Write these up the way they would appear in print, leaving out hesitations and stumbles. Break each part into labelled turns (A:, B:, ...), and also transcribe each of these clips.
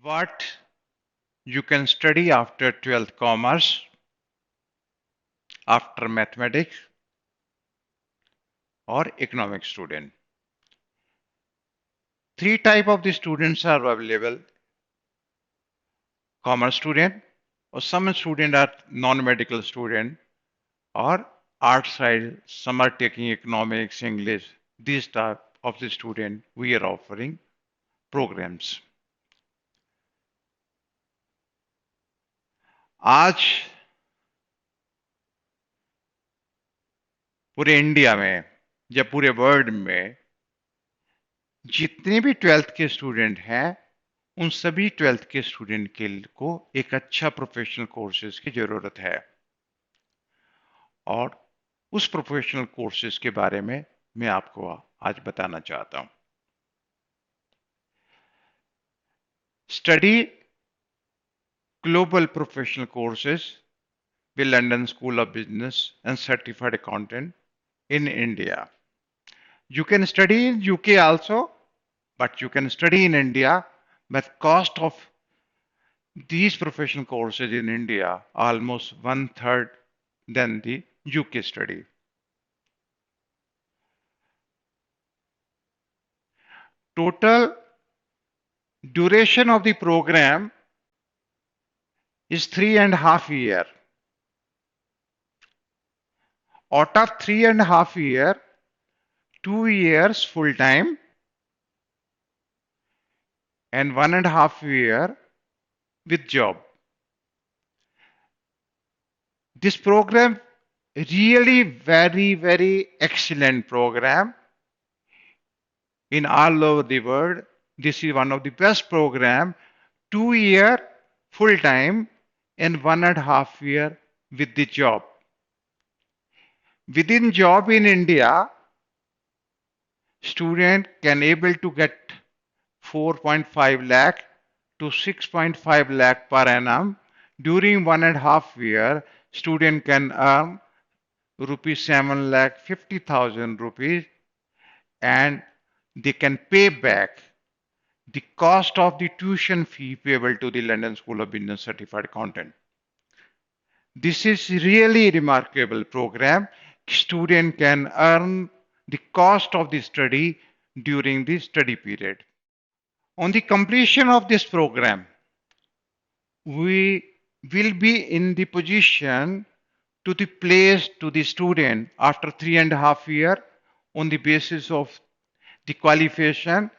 A: What you can study after 12th commerce, after mathematics or economic student. Three type of the students are available. Commerce student, or some student are non-medical student, or art side, some are taking economics, English. These type of the student we are offering programs. आज पूरे India में या पूरे world में जितने भी 12th के student हैं उन सभी 12th के स्टूडेंट को एक अच्छा प्रोफेशनल कोर्सेज की जरूरत है और उस प्रोफेशनल कोर्सेज के बारे में मैं आपको आज बताना चाहता हूं। Study global professional courses with London School of Business and Certified Accountant in India. You can study in UK also, but you can study in India. But cost of these professional courses in India almost 1/3 than the UK study. Total duration of the program is 3.5 years. Out of 3.5 years, 2 years full time and 1.5 year with job. This program really very excellent program in all over the world. This is one of the best program. 2 year full time and 1.5 year with the job. Within job in India, student can able to get 4.5 lakh to 6.5 lakh per annum. During 1.5 year, student can earn rupees 7,50,000 rupees, and they can pay back the cost of the tuition fee payable to the London School of Business Certified Accountant. This is really remarkable program. Student can earn the cost of the study during the study period. On the completion of this program, we will be in the position to the place to the student after 3.5 years on the basis of the qualification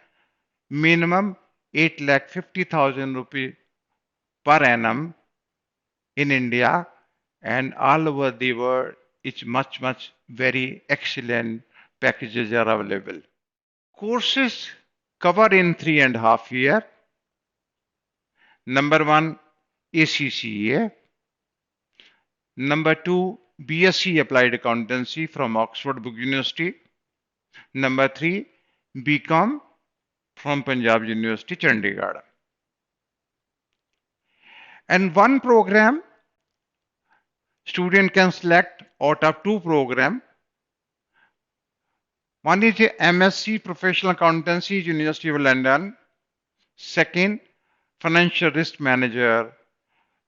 A: minimum 8,50,000 rupees per annum in India, and all over the world it's much very excellent packages are available. Courses cover in 3.5 years. Number one, ACCA. Number two, BSc Applied Accountancy from Oxford Book University. Number three, BCom from Punjab University, Chandigarh. And one program, student can select out of two programs. One is a MSc Professional Accountancy, University of London. Second, Financial Risk Manager,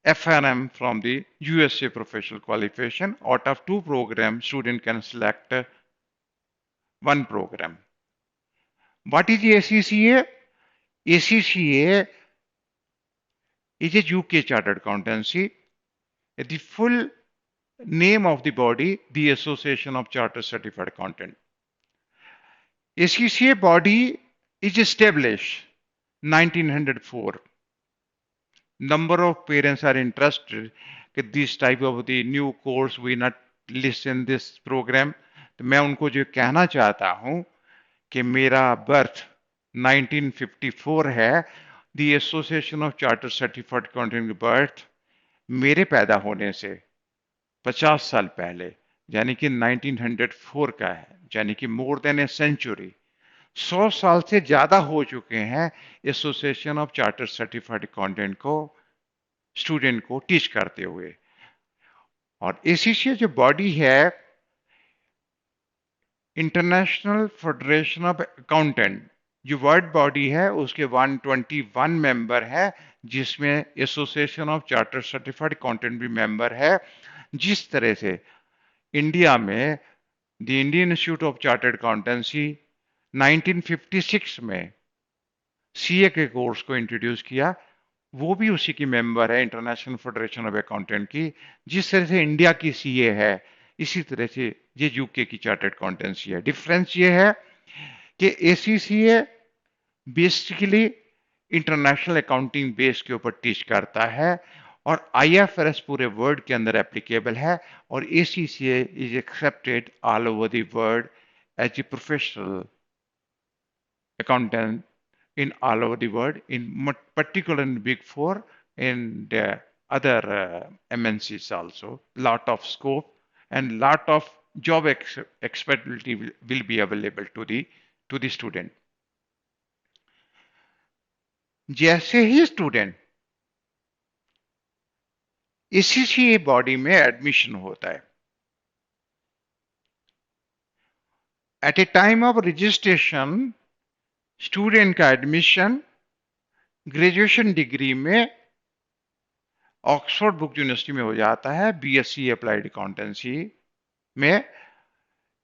A: FRM from the USA Professional Qualification. Out of two programs, student can select one program. What is the ACCA? ACCA is a UK Chartered Accountancy. The full name of the body, the Association of Chartered Certified Accountant. ACCA body is established 1904. Number of parents are interested that this type of the new course we not listen this program. तो मैं उनको जो कहना चाहता हूं कि मेरा birth 1954 है, the association of chartered certified accountant birth मेरे पैदा होने से 50 साल पहले यानी कि 1904 का है, यानी कि मोर देन ए सेंचुरी, 100 साल से ज्यादा हो चुके हैं association of chartered certified accountant को स्टूडेंट को टीच करते हुए। और एसीसीए जो बॉडी है, इंटरनेशनल फेडरेशन ऑफ अकाउंटेंट, जो वर्ल्ड बॉडी है उसके 121 मेंबर है, जिसमें association of chartered certified accountant भी मेंबर है। जिस तरह से इंडिया में the Indian institute of chartered accountancy 1956 में सीए के कोर्स को इंट्रोड्यूस किया, वो भी उसी की मेंबर है, इंटरनेशनल फेडरेशन ऑफ अकाउंटेंट की। जिस तरह से इंडिया की सीए है, इसी तरह से ये यूके की चार्टर्ड अकाउंटेंसी है। डिफरेंस ये है कि ACCA basically international accounting base के ऊपर टीच करता है और आईएफआरएस पूरे वर्ल्ड के अंदर एप्लीकेबल है, और ACCA is accepted all over the world as a professional accountant in all over the world, in particular in Big Four, and other MNCs also. Lot of scope and lot of job expectability will be available to the student. जैसे ही student इसी body में admission होता है, at a time of registration student का admission graduation degree में Oxford Brookes University में हो जाता है, बीएससी अप्लाइड अकाउंटेंसी में।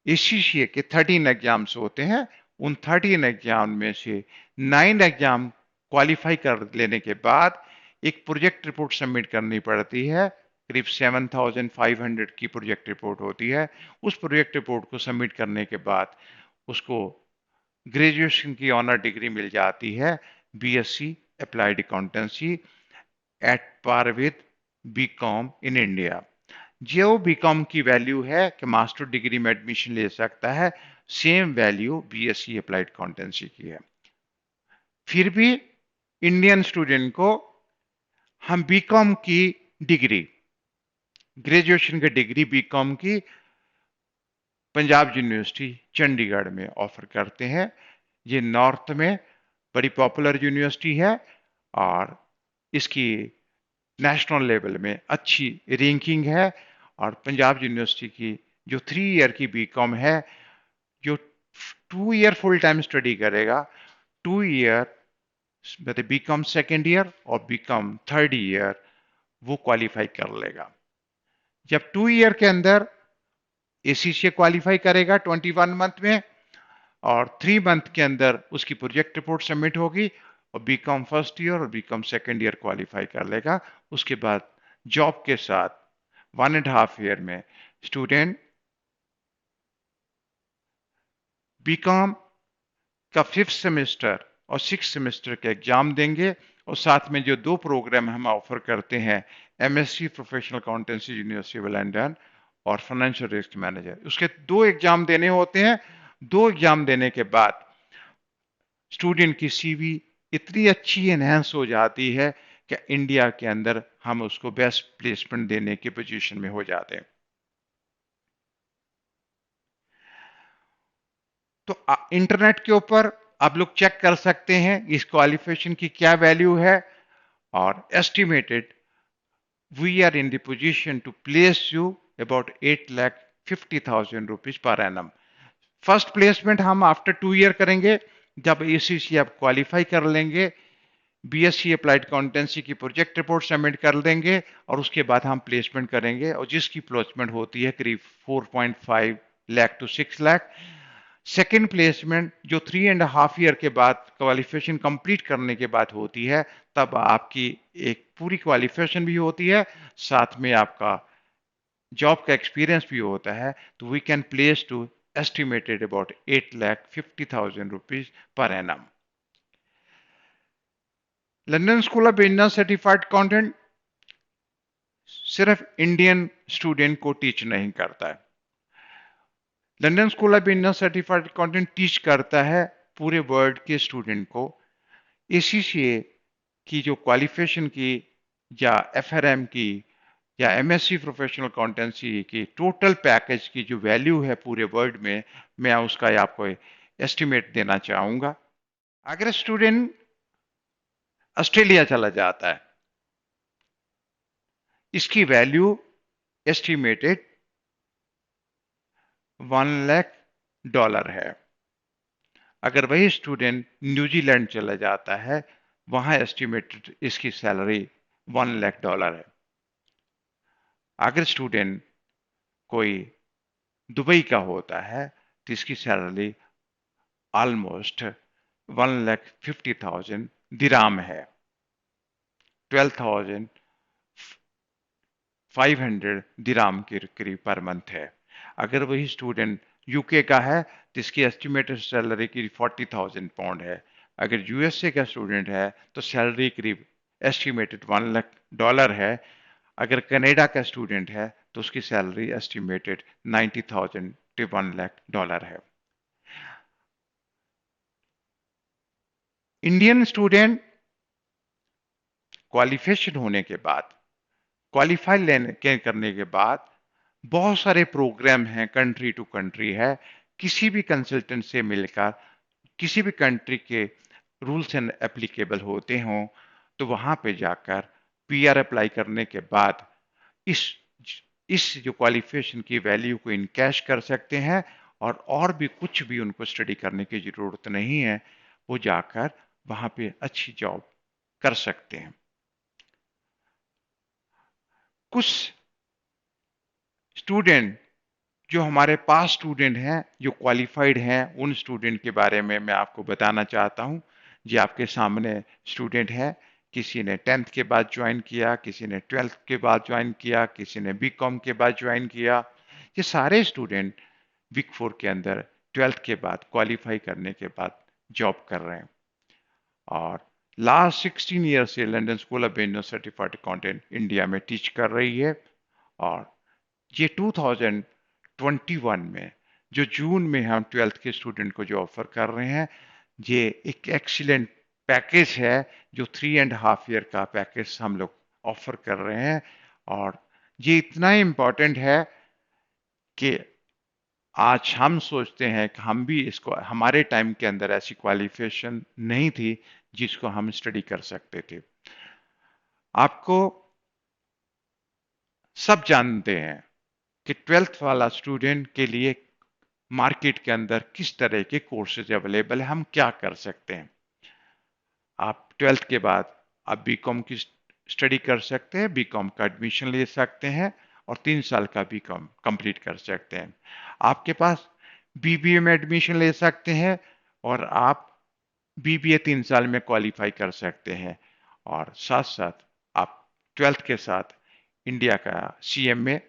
A: एसीसीए के 13 एग्जाम्स होते हैं, उन 13 एग्जाम में से 9 एग्जाम क्वालिफाई कर लेने के बाद एक प्रोजेक्ट रिपोर्ट सबमिट करनी पड़ती है। करीब 7,500 की प्रोजेक्ट रिपोर्ट होती है। उस प्रोजेक्ट रिपोर्ट को सबमिट करने के बाद उसको ग्रेजुएशन की ऑनर डिग्री मिल जाती है, BSc applied accountancy at par with BCom in India. जो बीकॉम की वैल्यू है कि मास्टर डिग्री में एडमिशन ले सकता है, same value BSc applied accountancy की है। फिर भी इंडियन स्टूडेंट को हम बीकॉम की डिग्री, ग्रेजुएशन की डिग्री बीकॉम की पंजाब यूनिवर्सिटी चंडीगढ़ में ऑफर करते हैं। ये नॉर्थ में बड़ी पॉपुलर यूनिवर्सिटी है और इसकी नेशनल लेवल में अच्छी रैंकिंग है। और पंजाब यूनिवर्सिटी की जो 3 ईयर की बीकॉम है, जो 2 ईयर फुल टाइम स्टडी करेगा, 2 ईयर मतलब बीकॉम सेकेंड ईयर और बीकॉम थर्ड ईयर, वो क्वालिफाई कर लेगा। जब 2 ईयर के अंदर एसीसीए क्वालिफाई करेगा 21 मंथ में, और 3 मंथ के अंदर उसकी प्रोजेक्ट रिपोर्ट सबमिट होगी, और बीकॉम फर्स्ट ईयर और बीकॉम सेकेंड ईयर क्वालिफाई कर लेगा। उसके बाद जॉब के साथ 1.5 ईयर में स्टूडेंट बीकॉम का 5th सेमेस्टर और 6th सेमेस्टर के एग्जाम देंगे, और साथ में जो 2 प्रोग्राम हम ऑफर करते हैं, MSc professional accountancy university London और फाइनेंशियल रिस्क मैनेजर, उसके 2 एग्जाम देने होते हैं। 2 एग्जाम देने के बाद स्टूडेंट की सीवी इतनी अच्छी एनहेंस हो जाती है कि इंडिया के अंदर हम उसको बेस्ट प्लेसमेंट देने की पोजीशन में हो जाते हैं। तो इंटरनेट के ऊपर आप लोग चेक कर सकते हैं इस क्वालिफिकेशन की क्या वैल्यू है, और estimated we are in the position to place you about 8,50,000 rupees per annum. First placement हम आफ्टर 2 ईयर करेंगे, जब एसीसी आप क्वालिफाई कर लेंगे, बीएससी अप्लाइड अकाउंटेंसी की प्रोजेक्ट रिपोर्ट सबमिट कर देंगे, और उसके बाद हम प्लेसमेंट करेंगे, और जिसकी प्लेसमेंट होती है करीब 4.5 lakh to 6 lakh. Second placement जो 3.5 ईयर के बाद क्वालिफिकेशन कंप्लीट करने के बाद होती है, तब आपकी एक पूरी क्वालिफिकेशन भी होती है, साथ में आपका जॉब का एक्सपीरियंस भी होता है। तो we can place to estimated about 8,50,000 rupees per annum. London School of Business certified accountant सिर्फ इंडियन स्टूडेंट को टीच नहीं करता है, London School of Business certified accountant teach करता है पूरे वर्ल्ड के स्टूडेंट को। एसीसीए की जो क्वालिफिकेशन की या एफआरएम की या एमएससी प्रोफेशनल अकाउंटेंसी की टोटल पैकेज की जो वैल्यू है पूरे वर्ल्ड में, मैं उसका आपको एस्टिमेट देना चाहूंगा। अगर स्टूडेंट ऑस्ट्रेलिया चला जाता है, इसकी वैल्यू एस्टिमेटेड $1 लाख है। अगर वही स्टूडेंट न्यूजीलैंड चला जाता है, वहां एस्टिमेटेड इसकी सैलरी $1 लाख है। अगर स्टूडेंट कोई दुबई का होता है तो इसकी सैलरी ऑलमोस्ट 1,50,000 दिराम है, 12,500 दिराम के करीब पर मंथ है। अगर वही स्टूडेंट यूके का है तो इसकी एस्टिमेटेड सैलरी करीब 40,000 पाउंड है। अगर यूएसए का स्टूडेंट है तो सैलरी करीब एस्टिमेटेड $1 लाख है। अगर कनाडा का स्टूडेंट है तो उसकी सैलरी एस्टिमेटेड 90,000 टू $1 लाख है। इंडियन स्टूडेंट क्वालिफिकेशन होने के बाद, क्वालिफाई करने के बाद बहुत सारे प्रोग्राम हैं, कंट्री टू कंट्री है। किसी भी कंसल्टेंट से मिलकर किसी भी कंट्री के रूल्स एंड एप्लीकेबल होते हों तो वहां पे जाकर पीआर अप्लाई करने के बाद इस इस जो क्वालिफिकेशन की वैल्यू को इनकैश कर सकते हैं, और भी कुछ भी उनको स्टडी करने की जरूरत नहीं है। वो जाकर वहां पे अच्छी जॉब कर सकते हैं। कुछ स्टूडेंट जो हमारे पास स्टूडेंट हैं जो क्वालिफाइड हैं, उन स्टूडेंट के बारे में मैं आपको बताना चाहता हूं। जी आपके सामने स्टूडेंट है, किसी ने 10th के बाद ज्वाइन किया, किसी ने 12th के बाद ज्वाइन किया, किसी ने बीकॉम के बाद ज्वाइन किया। ये सारे स्टूडेंट बिग फोर के अंदर 12th के बाद क्वालिफाई करने के बाद जॉब कर रहे हैं। और लास्ट 16 ईयर से London School of Business certified accountant India में टीच कर रही है। और ये 2021 में जो जून में हम 12th के स्टूडेंट को जो ऑफर कर रहे हैं, ये एक एक्सीलेंट पैकेज है, जो 3.5 ईयर का पैकेज हम लोग ऑफर कर रहे हैं। और ये इतना इम्पोर्टेंट है कि आज हम सोचते हैं कि हम भी इसको, हमारे टाइम के अंदर ऐसी क्वालिफिकेशन नहीं थी जिसको हम स्टडी कर सकते थे। आपको सब जानते हैं कि 12th वाला स्टूडेंट के लिए मार्केट के अंदर किस तरह के कोर्सेज अवेलेबल है, हम क्या कर सकते हैं। आप 12th के बाद आप बीकॉम की स्टडी कर सकते हैं, बीकॉम का एडमिशन ले सकते हैं और 3 साल का बीकॉम कंप्लीट कर सकते हैं। आपके पास बीबीए में एडमिशन ले सकते हैं और आप बीबीए 3 साल में क्वालिफाई कर सकते हैं। और साथ साथ आप 12th के साथ इंडिया का सीएमए,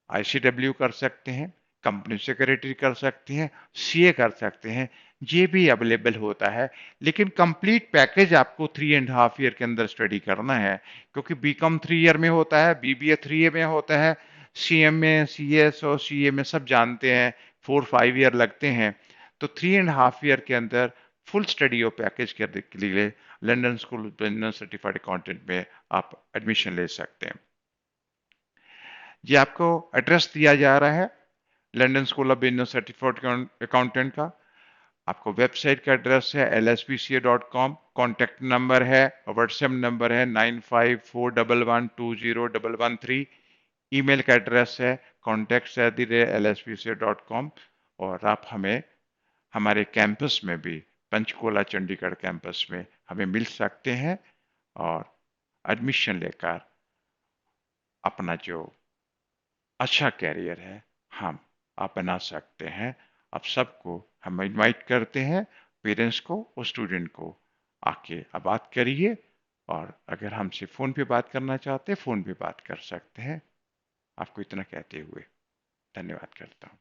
A: आईसीडब्ल्यू कर सकते हैं, कंपनी सेक्रेटरी कर सकते हैं, सीए कर सकते हैं। ये भी अवेलेबल होता है। लेकिन कंप्लीट पैकेज आपको 3.5 ईयर के अंदर स्टडी करना है, क्योंकि बीकॉम 3 ईयर में होता है, बीबीए 3 ईयर में होता है, सीएमए, सीएस और सीए में सब जानते हैं 4-5 ईयर लगते हैं। तो 3.5 ईयर के अंदर फुल स्टडी और पैकेज के लिए London school business certified accountant में आप एडमिशन ले सकते हैं। ये आपको एड्रेस दिया जा रहा है London School of Business certified accountant का। आपको वेबसाइट का एड्रेस है lspca.com, कॉन्टैक्ट नंबर है, व्हाट्सएप नंबर है 9541120113, ईमेल का एड्रेस है contacts@lspca.com। और आप हमें हमारे कैंपस में भी, पंचकुला चंडीगढ़ कैंपस में हमें मिल सकते हैं और एडमिशन लेकर अपना जो अच्छा कैरियर है हम आप बना सकते हैं। आप सबको हम इनवाइट करते हैं, पेरेंट्स को और स्टूडेंट को, आके आप बात करिए। और अगर हमसे फ़ोन पे बात करना चाहते हैं, फ़ोन पे बात कर सकते हैं। आपको इतना कहते हुए धन्यवाद करता हूँ।